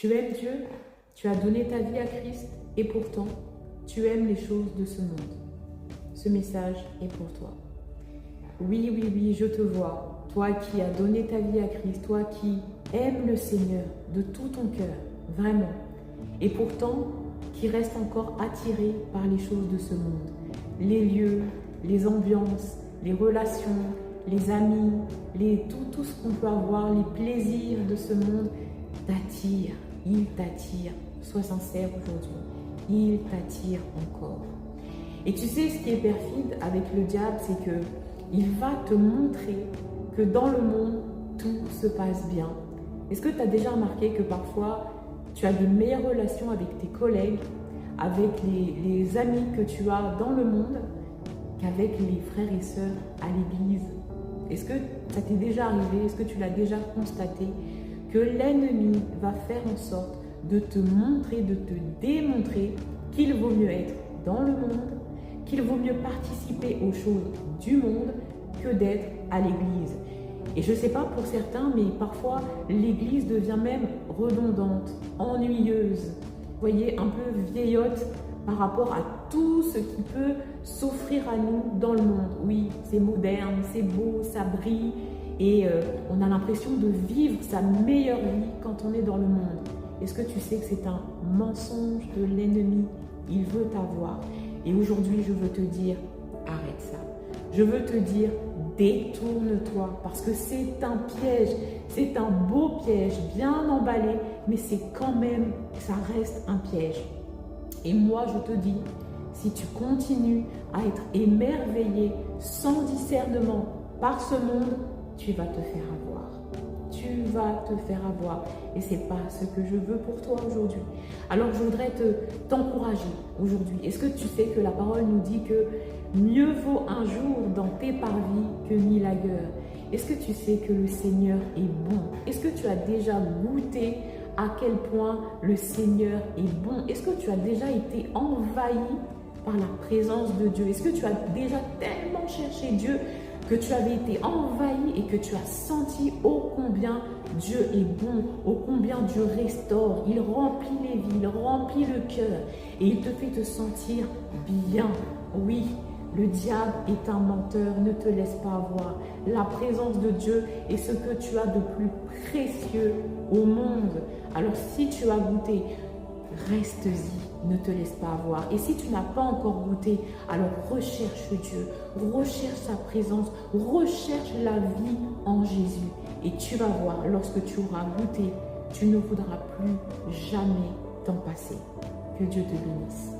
Tu aimes Dieu, tu as donné ta vie à Christ et pourtant, tu aimes les choses de ce monde. Ce message est pour toi. Oui, oui, oui, je te vois. Toi qui as donné ta vie à Christ, toi qui aimes le Seigneur de tout ton cœur, vraiment. Et pourtant, qui reste encore attiré par les choses de ce monde. Les lieux, les ambiances, les relations, les amis, tout ce qu'on peut avoir, les plaisirs de ce monde t'attirent. Il t'attire. Sois sincère aujourd'hui. Il t'attire encore. Et tu sais, ce qui est perfide avec le diable, c'est que il va te montrer que dans le monde, tout se passe bien. Est-ce que tu as déjà remarqué que parfois, tu as de meilleures relations avec tes collègues, avec les amis que tu as dans le monde, qu'avec les frères et sœurs à l'église? Est-ce que ça t'est déjà arrivé? Est-ce que tu l'as déjà constaté? Que l'ennemi va faire en sorte de te montrer, de te démontrer qu'il vaut mieux être dans le monde, qu'il vaut mieux participer aux choses du monde que d'être à l'église. Et je ne sais pas pour certains, mais parfois l'église devient même redondante, ennuyeuse, vous voyez, un peu vieillotte par rapport à tout ce qui peut s'offrir à nous dans le monde. Oui, c'est moderne, c'est beau, ça brille et on a l'impression de vivre sa meilleure vie quand on est dans le monde. Est-ce que tu sais que c'est un mensonge de l'ennemi? Il veut t'avoir. Et aujourd'hui, je veux te dire, arrête ça. Je veux te dire, détourne-toi parce que c'est un piège. C'est un beau piège, bien emballé, mais c'est quand même, ça reste un piège. Et moi, je te dis, si tu continues à être émerveillé sans discernement par ce monde, tu vas te faire avoir. Tu vas te faire avoir. Et ce n'est pas ce que je veux pour toi aujourd'hui. Alors, je voudrais t'encourager aujourd'hui. Est-ce que tu sais que la parole nous dit que mieux vaut un jour dans tes parvis que 1000 ailleurs? Est-ce que tu sais que le Seigneur est bon? Est-ce que tu as déjà goûté à quel point le Seigneur est bon? Est-ce que tu as déjà été envahi par la présence de Dieu? Est-ce que tu as déjà tellement cherché Dieu que tu avais été envahi et que tu as senti ô combien Dieu est bon, ô combien Dieu restaure, il remplit les vies, il remplit le cœur et il te fait te sentir bien. Oui, le diable est un menteur, ne te laisse pas avoir. La présence de Dieu est ce que tu as de plus précieux au monde. Alors si tu as goûté, reste-y, ne te laisse pas avoir. Et si tu n'as pas encore goûté, alors recherche Dieu, recherche sa présence, recherche la vie en Jésus. Et tu vas voir, lorsque tu auras goûté, tu ne voudras plus jamais t'en passer. Que Dieu te bénisse.